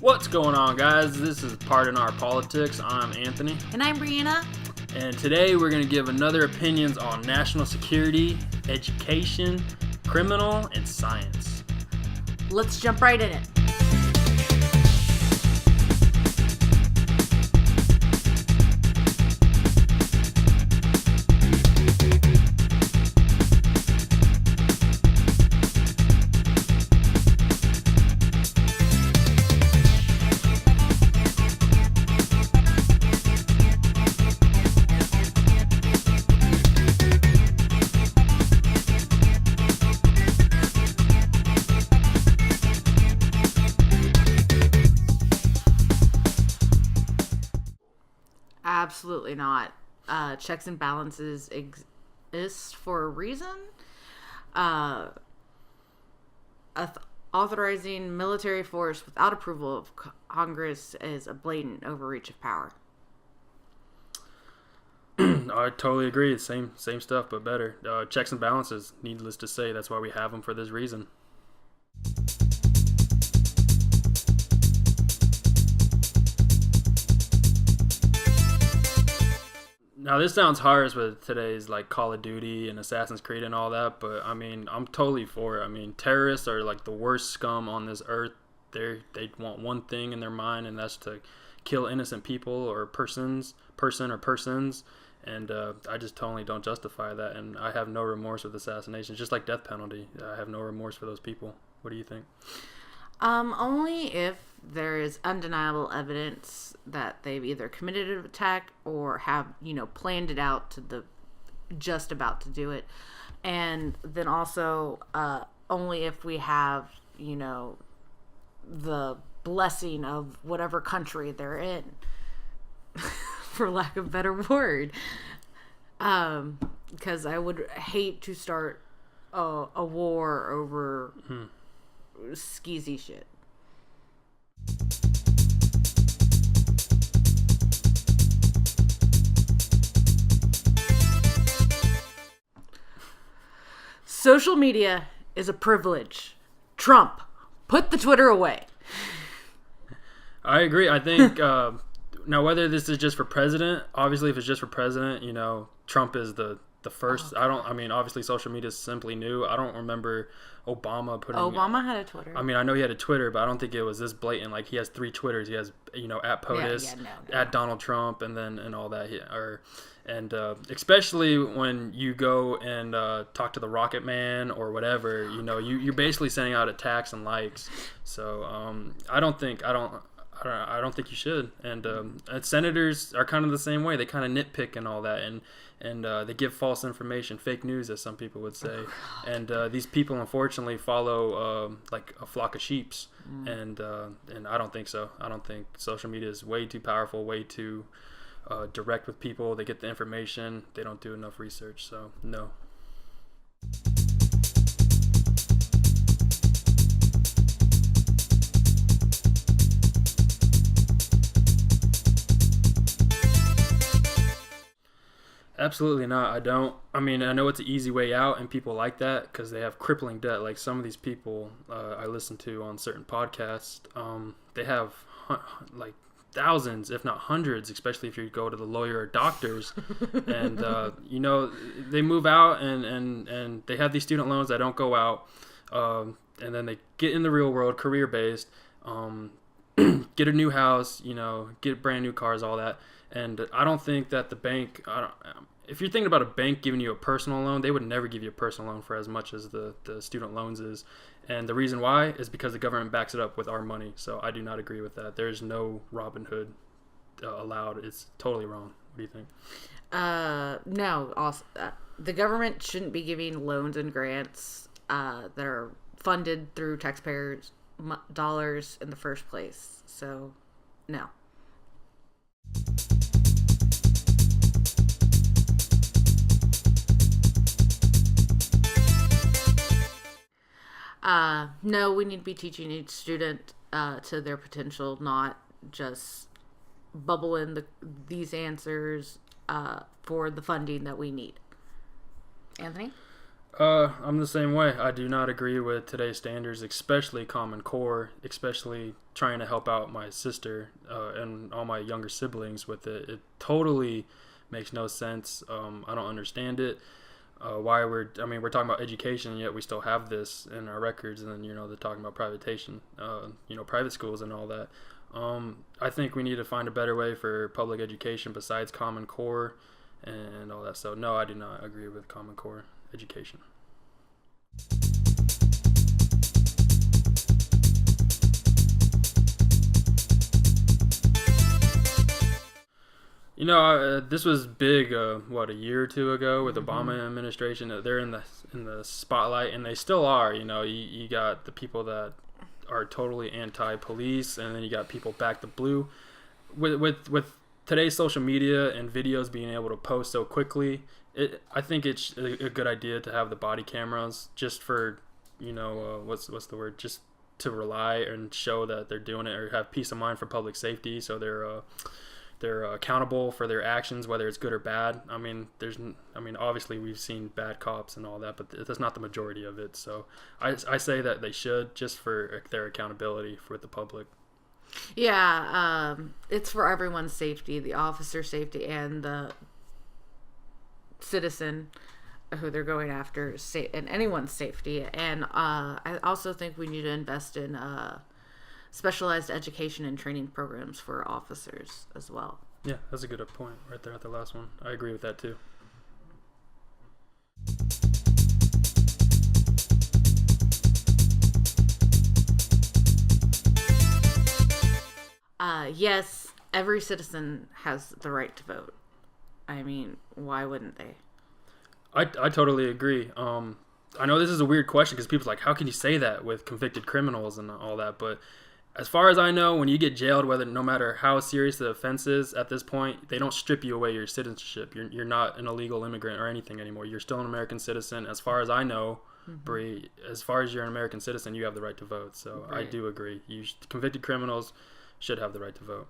What's going on, guys? This is Pardon Our Politics. I'm Anthony. And I'm Brianna. And today we're going to give another opinions on national security, education, criminal, and science. Let's jump right in it. Absolutely not. Checks and balances exist for a reason. Authorizing military force without approval of Congress is a blatant overreach of power. I totally agree. Same stuff, but better. Checks and balances, needless to say, that's why we have them for this reason. Now, this sounds harsh with today's like Call of Duty and Assassin's Creed and all that, but I mean, I'm totally for it. I mean, terrorists are like the worst scum on this earth. They want one thing in their mind, and that's to kill innocent people or persons, and I just totally don't justify that, and I have no remorse with assassinations, just like death penalty. I have no remorse for those people. What do you think? Only if there is undeniable evidence that they've either committed an attack or have, planned it out to just about to do it. And then also, only if we have, the blessing of whatever country they're in, for lack of a better word. Because I would hate to start a war over skeezy shit. Social media is a privilege. Trump, put the Twitter away. I agree. I think now whether this is just for president, obviously if it's just for president, Trump is the first. Obviously social media is simply new. I don't remember Obama putting. Obama had a Twitter. I mean, I know he had a Twitter, but I don't think it was this blatant. Like he has 3 Twitters. He has at POTUS, at Donald Trump, and then and all that. Especially when you go and talk to the Rocket Man or whatever, you're basically sending out attacks and likes. So I don't think you should. And senators are kind of the same way. They kind of nitpick and all that, and they give false information, fake news, as some people would say. And these people, unfortunately, follow like a flock of sheeps. And I don't think so. I don't think social media is way too powerful, way too direct with people. They get the information. They don't do enough research. So no. Absolutely not. I don't. I mean, I know it's an easy way out, and people like that because they have crippling debt. Like some of these people I listen to on certain podcasts, they have like thousands, if not hundreds, especially if you go to the lawyer or doctors, and they move out and they have these student loans that don't go out, and then they get in the real world, career based, get a new house, get brand new cars, all that. And I don't think that the bank, if you're thinking about a bank giving you a personal loan, they would never give you a personal loan for as much as the student loans is. And the reason why is because the government backs it up with our money. So I do not agree with that. There's no Robin Hood allowed. It's totally wrong. What do you think? No. Also, the government shouldn't be giving loans and grants that are funded through taxpayers' dollars in the first place. So, no. No, we need to be teaching each student to their potential, not just bubble in these answers for the funding that we need. Anthony? I'm the same way. I do not agree with today's standards, especially Common Core, especially trying to help out my sister and all my younger siblings with it. It totally makes no sense. I don't understand it. We're talking about education, and yet we still have this in our records, and then, they're talking about privatization, private schools and all that. I think we need to find a better way for public education besides Common Core and all that. So, no, I do not agree with Common Core education. This was big. A year or two ago with Obama administration. They're in the spotlight, and they still are. You got the people that are totally anti-police, and then you got people back the blue. With today's social media and videos being able to post so quickly, I think it's a good idea to have the body cameras just for, what's the word? Just to rely and show that they're doing it, or have peace of mind for public safety, so they're accountable for their actions, whether it's good or bad. Obviously we've seen bad cops and all that, but that's not the majority of it. So I say that they should, just for their accountability for the public. Yeah, it's for everyone's safety, the officer's safety and the citizen who they're going after, and anyone's safety. And I also think we need to invest in specialized education and training programs for officers as well. Yeah, that's a good point right there at the last one. I agree with that too. Yes, every citizen has the right to vote. Why wouldn't they? I totally agree. I know this is a weird question because people's like, how can you say that with convicted criminals and all that? But as far as I know, when you get jailed, no matter how serious the offense is at this point, they don't strip you away your citizenship. You're not an illegal immigrant or anything anymore. You're still an American citizen. As far as I know, Bree, as far as you're an American citizen, you have the right to vote. So right. I do agree. Convicted criminals should have the right to vote.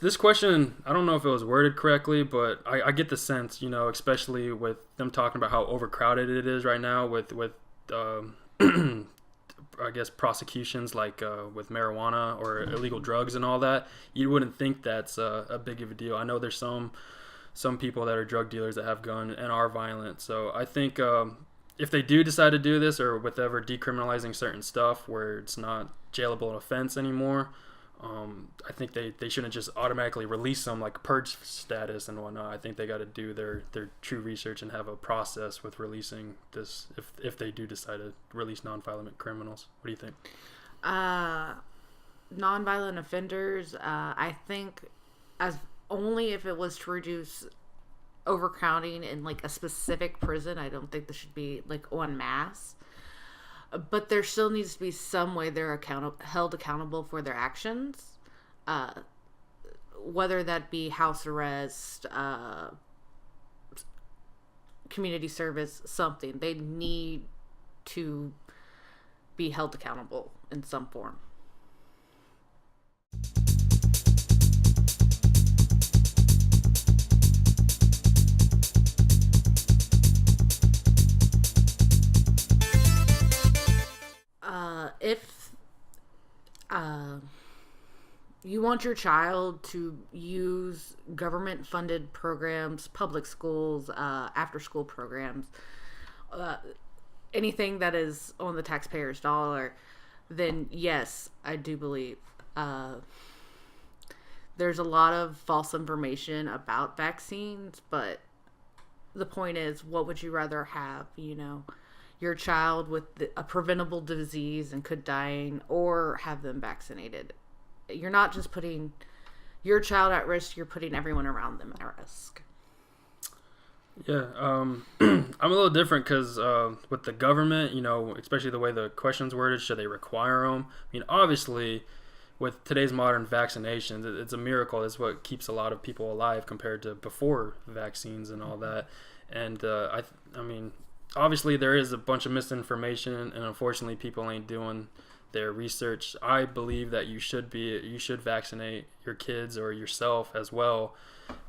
This question, I don't know if it was worded correctly, but I get the sense, especially with them talking about how overcrowded it is right now with I guess prosecutions like with marijuana or illegal drugs and all that. You wouldn't think that's a big of a deal. I know there's some people that are drug dealers that have guns and are violent. So I think if they do decide to do this, or with ever decriminalizing certain stuff where it's not jailable offense anymore, I think they shouldn't just automatically release them like purge status and whatnot. I think they got to do their true research and have a process with releasing this if they do decide to release nonviolent criminals. What do you think? Nonviolent offenders, I think, as only if it was to reduce overcrowding in like a specific prison. I don't think this should be like en masse. But there still needs to be some way they're held accountable for their actions, whether that be house arrest, community service, something. They need to be held accountable in some form. If you want your child to use government-funded programs, public schools, after-school programs, anything that is on the taxpayer's dollar, then yes, I do believe there's a lot of false information about vaccines, but the point is, what would you rather have, your child with a preventable disease and could dying, or have them vaccinated? You're not just putting your child at risk, you're putting everyone around them at risk. Yeah, I'm a little different because with the government, especially the way the question's worded, should they require them? Obviously, with today's modern vaccinations, it's a miracle. It's what keeps a lot of people alive compared to before vaccines and all that. And obviously there is a bunch of misinformation, and unfortunately people ain't doing their research. I believe that you should vaccinate your kids or yourself as well.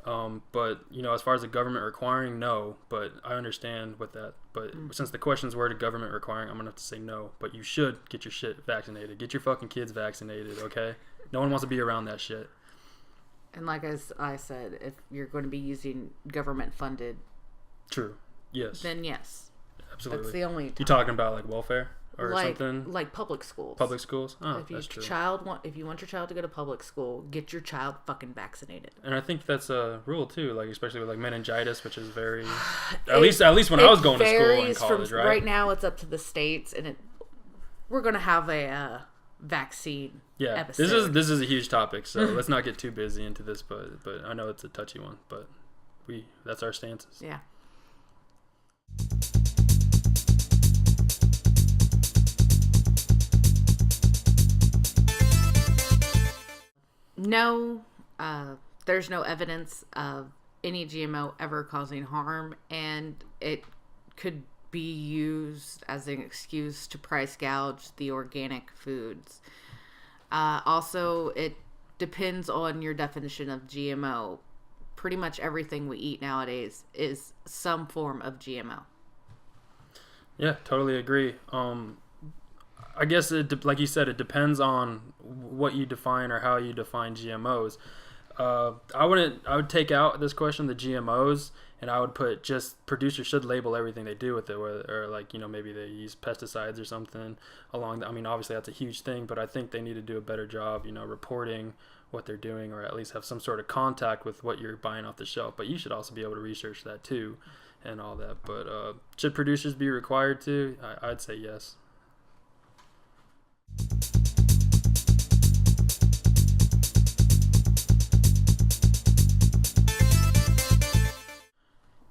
But as far as the government requiring, no. But I understand with that. But since the questions were to government requiring, I'm gonna have to say no. But you should get your shit vaccinated. Get your fucking kids vaccinated, okay? No one wants to be around that shit. And like as I said, if you're going to be using government funded, true, yes, then yes, absolutely. That's the only time. You talking about like welfare or something? Like public schools. Public schools. Oh, if that's true. If you want your child to go to public school, get your child fucking vaccinated. And I think that's a rule too, like especially with like meningitis, which is very at least when I was going to school and college, right? Right now, it's up to the states, and we're gonna have a vaccine. Yeah, episode. This is a huge topic, so let's not get too busy into this. But I know it's a touchy one, but that's our stances. Yeah. No, there's no evidence of any GMO ever causing harm, and it could be used as an excuse to price gouge the organic foods. Also, it depends on your definition of GMO. Pretty much everything we eat nowadays is some form of GMO. Yeah, totally agree. I guess like you said, it depends on what you define or how you define GMOs. I would take out this question, the GMOs, and I would put just producers should label everything they do with it, or like, maybe they use pesticides or something along I mean, obviously that's a huge thing, but I think they need to do a better job, reporting what they're doing, or at least have some sort of contact with what you're buying off the shelf. But you should also be able to research that too and all that. But should producers be required to? I'd say yes.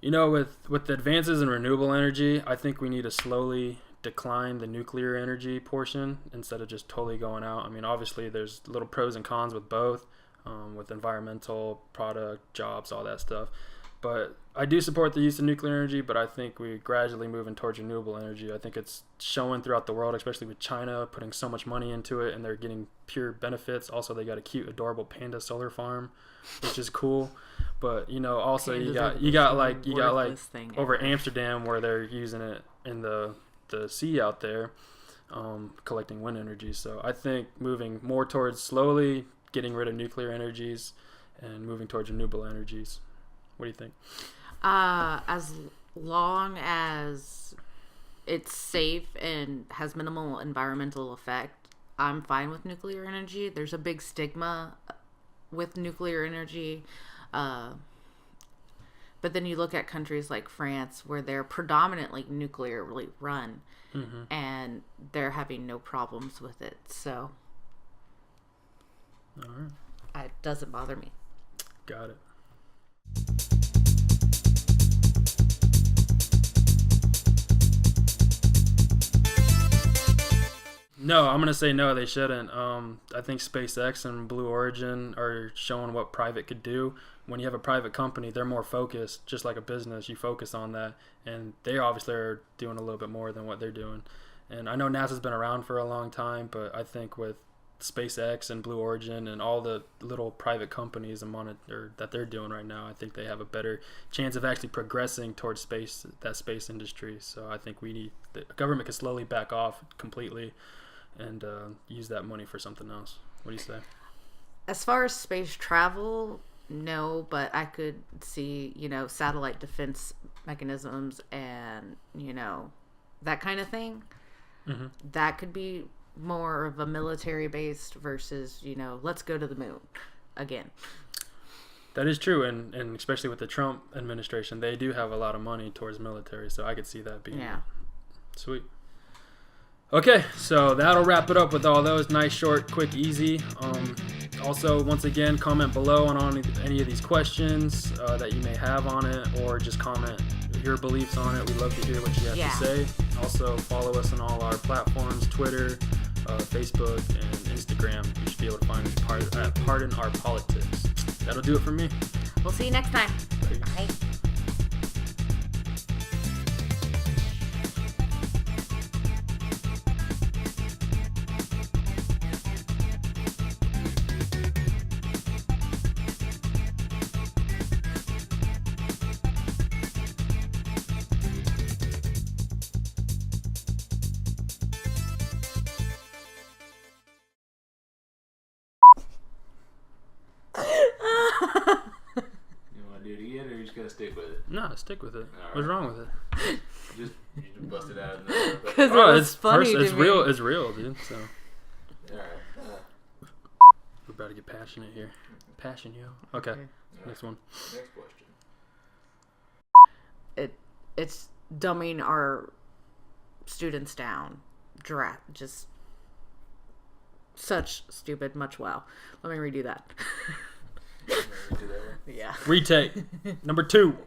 With the advances in renewable energy, I think we need to slowly decline the nuclear energy portion instead of just totally going out. I mean, obviously there's little pros and cons with both, with environmental, product, jobs, all that stuff. But I do support the use of nuclear energy, but I think we're gradually moving towards renewable energy. I think it's showing throughout the world, especially with China putting so much money into it, and they're getting pure benefits. Also, they got a cute, adorable panda solar farm, which is cool. But also you got like over Amsterdam where they're using it in the sea out there, collecting wind energy. So I think moving more towards slowly getting rid of nuclear energies and moving towards renewable energies. What do you think? As long as it's safe and has minimal environmental effect, I'm fine with nuclear energy. There's a big stigma with nuclear energy. But then you look at countries like France where they're predominantly nuclearly run, and they're having no problems with it. So all right. It doesn't bother me. Got it. No, I'm going to say no, they shouldn't. I think SpaceX and Blue Origin are showing what private could do. When you have a private company, they're more focused, just like a business. You focus on that, and they obviously are doing a little bit more than what they're doing. And I know NASA's been around for a long time, but I think with SpaceX and Blue Origin and all the little private companies that they're doing right now, I think they have a better chance of actually progressing towards that space industry. So I think the government can slowly back off completely and use that money for something else. What do you say? As far as space travel, no, but I could see, satellite defense mechanisms and, that kind of thing. Mm-hmm. That could be more of a military based versus, let's go to the moon again. That is true, and especially with the Trump administration, they do have a lot of money towards military, so I could see that being sweet. Okay, so that'll wrap it up with all those. Nice, short, quick, easy. Also, once again, comment below on any of these questions that you may have on it, or just comment your beliefs on it. We'd love to hear what you have to say. Also, follow us on all our platforms, Twitter, Facebook, and Instagram. You should be able to find us at Pardon Our Politics. That'll do it for me. We'll see you next time. Peace. Bye. just gonna stick with it? No, stick with it. All What's right. wrong with it? You just busted out. In the, Because it was funny it's to real. me. It's real, dude. So all right. we're about to get passionate here. Passion, yo. Okay. Okay. Next one. Next question. It's dumbing our students down. Just such stupid much wow. Let me redo that. You want me to do that one? Yeah. Retake. Number 2.